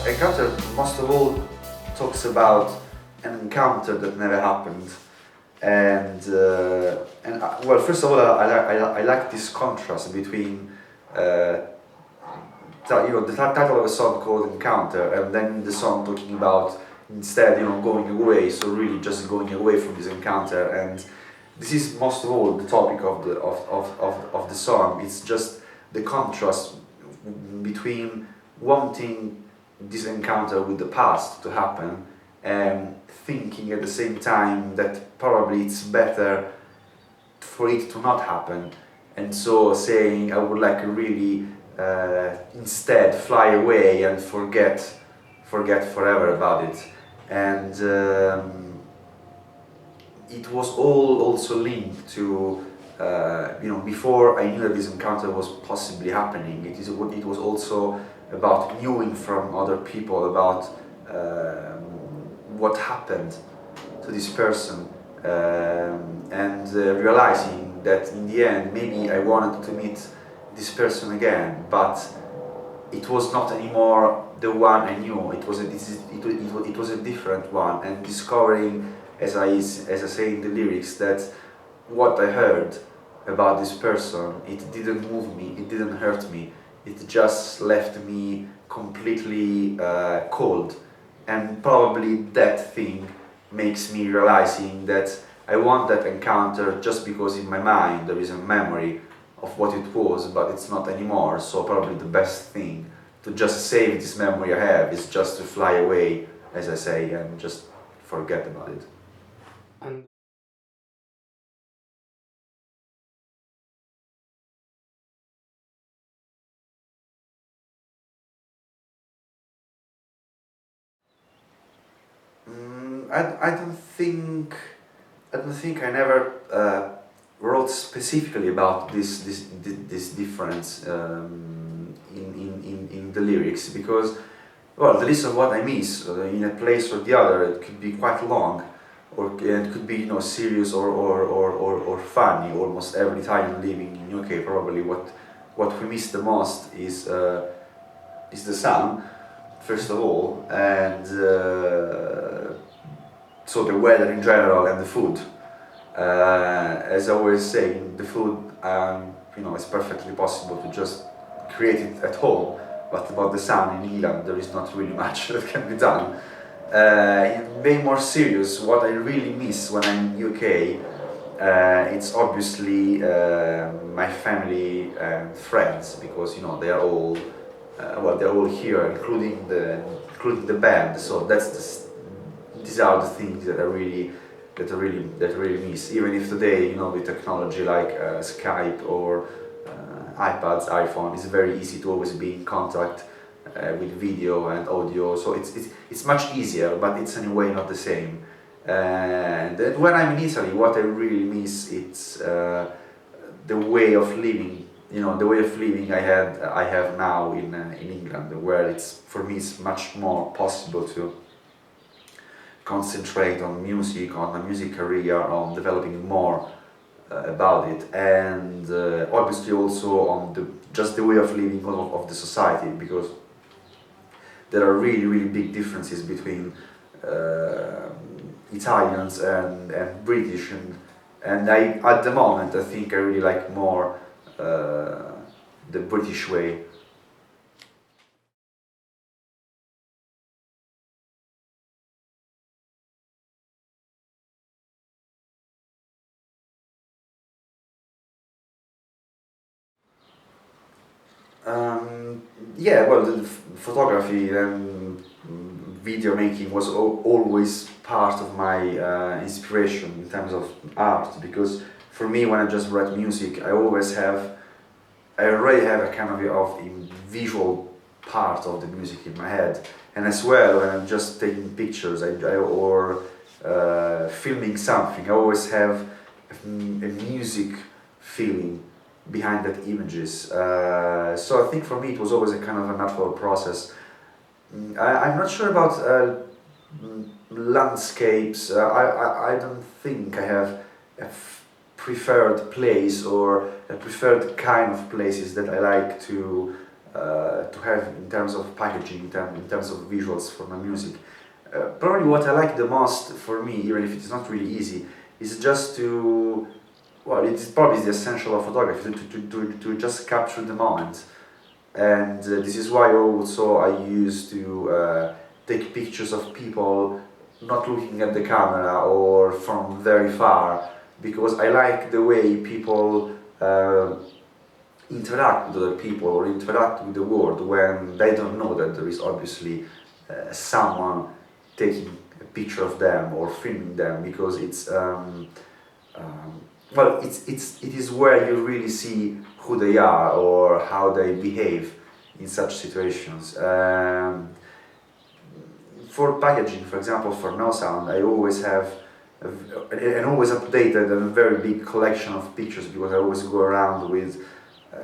encounter most of all talks about an encounter that never happened, and well, first of all, I like this contrast between the title of a song called Encounter, and then the song talking about instead, going away. So really, just going away from this encounter, and this is most of all the topic of the song. It's just the contrast between wanting this encounter with the past to happen and thinking at the same time that probably it's better for it to not happen, and so saying I would like to really instead fly away and forget forever about it. And it was all also linked to before I knew that this encounter was possibly happening. It was also about knowing from other people about what happened to this person, and realizing that in the end maybe I wanted to meet this person again, but it was not anymore the one I knew. It was a different one, and discovering, as I say in the lyrics, that what I heard about this person, it didn't move me, it didn't hurt me, it just left me completely cold. And probably that thing makes me realizing that I want that encounter just because in my mind there is a memory of what it was, but it's not anymore. So probably the best thing to just save this memory I have is just to fly away, as I say, and just forget about it. And I don't think I never wrote specifically about this difference in the lyrics, because well, the list of what I miss in a place or the other, it could be quite long, or it could be serious or funny. Almost every time living in UK, probably what we miss the most is the sun, first of all, and so the weather in general and the food. As I always say, the food, it's perfectly possible to just create it at home, but about the sun in England there is not really much that can be done. Way more serious, what I really miss when I'm in UK, it's obviously my family and friends, because they are all they're all here, including the band. So these are the things that I really miss. Even if today, with technology like Skype or iPads, iPhone, it's very easy to always be in contact with video and audio. So it's much easier, but it's anyway not the same. And then when I'm in Italy, what I really miss, it's the way of living. The way of living I have now in England, where for me it's much more possible to concentrate on music, on a music career, on developing more about it, and obviously also on just the way of living of the society, because there are really big differences between Italians and British, and at the moment I think I really like more the British way. Yeah, well, the photography and video making was always part of my inspiration in terms of art, because for me, when I just write music, I already have a kind of visual part of the music in my head, and as well when I'm just taking pictures or filming something, I always have a music feeling behind that images. So I think for me it was always a kind of a natural process. I'm not sure about landscapes. I don't think I have a preferred place or a preferred kind of places that I like to to have in terms of packaging, in terms of visuals for my music. Probably what I like the most for me, even if it's not really easy, is just to, well, it's probably the essential of photography, to just capture the moment. And this is why also I used to take pictures of people not looking at the camera or from very far, because I like the way people interact with other people or interact with the world when they don't know that there is obviously someone taking a picture of them or filming them, because it's well, it is where you really see who they are or how they behave in such situations. For packaging, for example, for Nosound, I always have an always updated and very big collection of pictures, because I always go around with,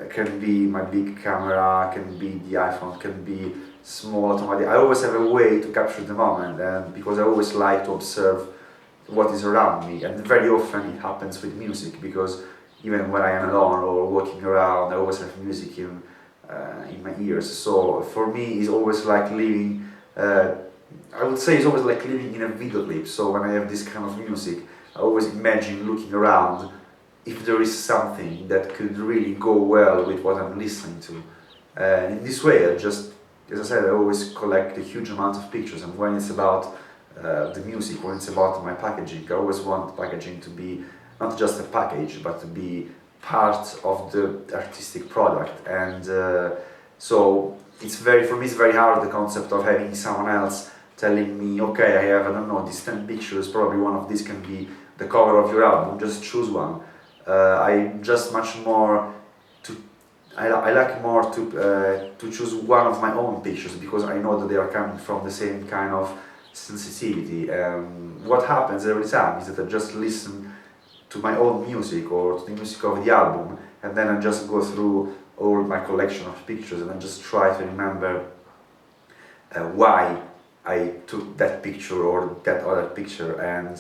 can be my big camera, can be the iPhone, can be small automatic. I always have a way to capture the moment, and because I always like to observe what is around me, and very often it happens with music, because even when I am alone or walking around, I always have music in my ears. So for me, it's always like living. I would say it's always like living in a video clip. So when I have this kind of music, I always imagine looking around if there is something that could really go well with what I'm listening to. And in this way, I just, as I said, I always collect a huge amount of pictures, and when it's about the music, when it's about my packaging, I always want packaging to be not just a package, but to be part of the artistic product. And so it's very, for me, it's very hard, the concept of having someone else telling me, okay, I have, I don't know, these 10 pictures, probably one of these can be the cover of your album, just choose one. I just much more I like more to choose one of my own pictures, because I know that they are coming from the same kind of sensitivity. What happens every time is that I just listen to my own music or to the music of the album, and then I just go through all my collection of pictures, and I just try to remember why I took that picture or that other picture, and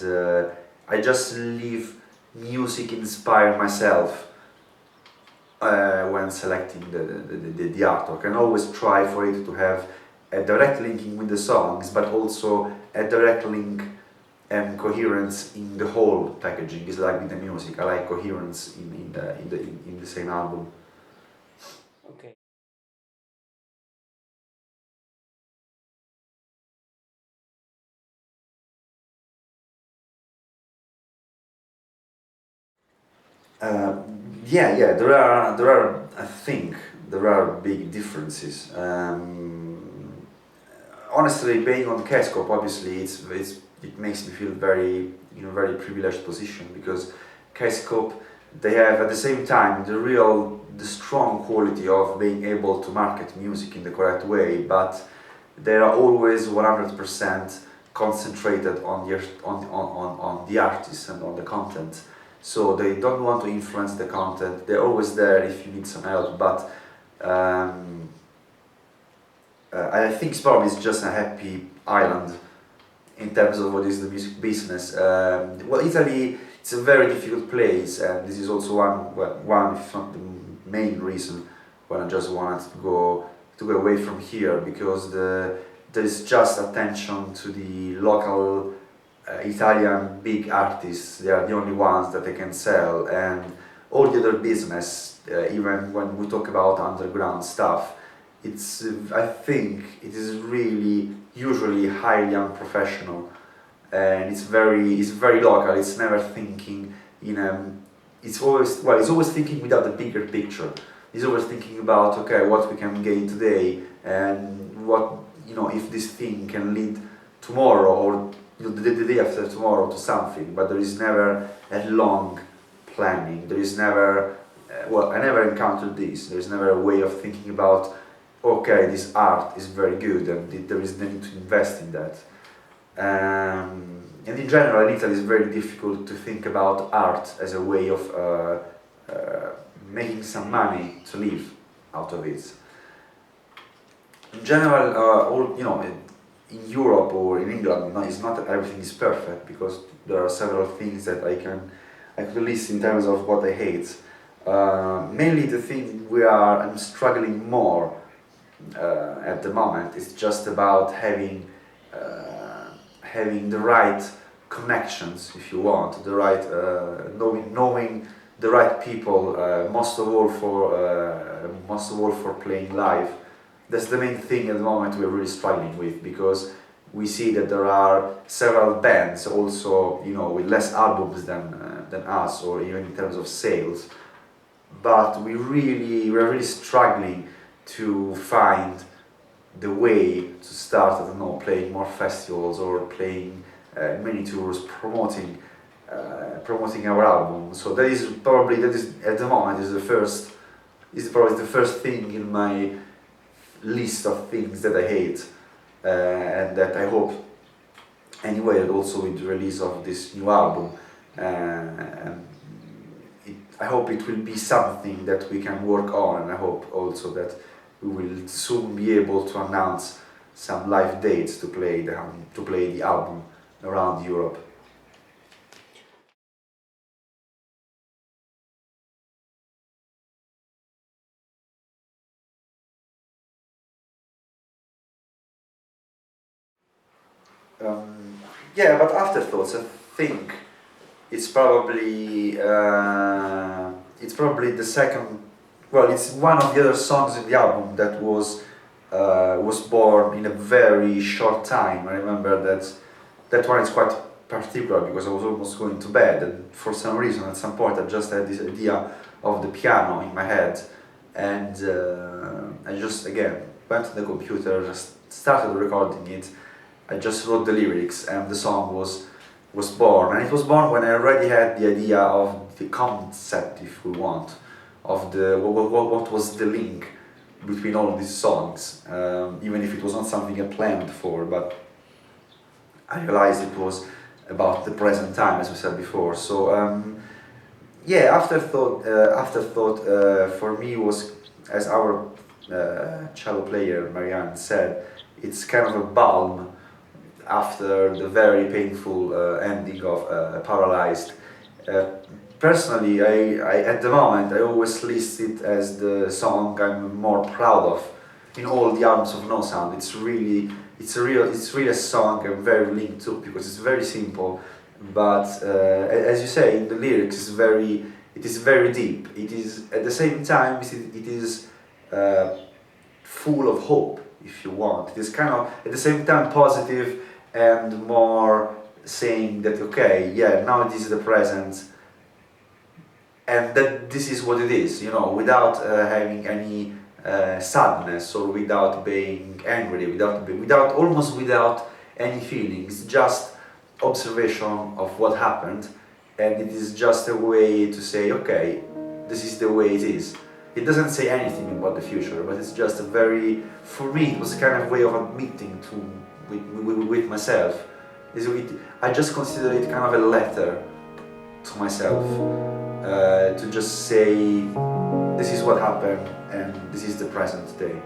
I just leave music inspire myself when selecting the artwork, and always try for it to have a direct linking with the songs, but also a direct link and coherence in the whole packaging. It's like with the music, I like coherence in the same album. Okay. Uh, yeah, there are, I think, there are big differences. Honestly, being on Cascope, obviously, it makes me feel very, very privileged position, because Cascope, they have at the same time the strong quality of being able to market music in the correct way, but they are always 100% concentrated on the artist and on the content. So they don't want to influence the content. They're always there if you need some help, but I think probably it's just a happy island in terms of what is the music business. Well, Italy, it's a very difficult place, and this is also one, if not the main reason, when I just wanted to go away from here, because there is just attention to the local Italian big artists. They are the only ones that they can sell, and all the other business, even when we talk about underground stuff, it's I think it is really usually highly unprofessional, and it's very local. It's never thinking in it's always thinking without the bigger picture. It's always thinking about, okay, what we can gain today, and what, if this thing can lead tomorrow, or the day after tomorrow, to something. But there is never a long planning. There is never I never encountered this. There is never a way of thinking about, okay, this art is very good, and there is the need to invest in that. And in general, in Italy, it's very difficult to think about art as a way of making some money to live out of it. In general, in Europe or in England, no, it's not that everything is perfect, because there are several things that I could list in terms of what I hate. Mainly the thing I'm struggling more at the moment. It's just about having the right connections, if you want, the right knowing the right people, most of all for playing live. That's the main thing at the moment we're really struggling with, because we see that there are several bands also, you know, with less albums than us, or even in terms of sales. But we're really struggling to find the way to start, I don't know, playing more festivals or playing mini tours, promoting our album. So that is at the moment is probably the first thing in my list of things that I hate, and that I hope anyway that also with the release of this new album, and I hope it will be something that we can work on, and I hope also that we will soon be able to announce some live dates to play the album around Europe. Yeah, but Afterthoughts, I think it's probably the second. Well, it's one of the other songs in the album that was born in a very short time. I remember that one is quite particular because I was almost going to bed, and for some reason at some point I just had this idea of the piano in my head, and I just again went to the computer, just started recording it. I just wrote the lyrics, and the song was born. And it was born when I already had the idea of the concept, if we want, of the what was the link between all these songs, even if it was not something I planned for, but I realized it was about the present time, as we said before. So yeah, Afterthought for me was, as our cello player Marianne said, it's kind of a balm after the very painful ending of Paralyzed. Personally, I at the moment I always list it as the song I'm more proud of in all the albums of Nosound. It's really a song I'm very linked to because it's very simple, but as you say in the lyrics, it is very deep. It is at the same time it is full of hope, if you want. It is kind of at the same time positive and more saying that okay, yeah, now this is the present, and that this is what it is, you know, without having any sadness or without being angry, without any feelings, just observation of what happened, and it is just a way to say, okay, this is the way it is. It doesn't say anything about the future, but it's just for me, it was a kind of way of admitting with myself. I just consider it kind of a letter to myself, to just say, this is what happened and this is the present day.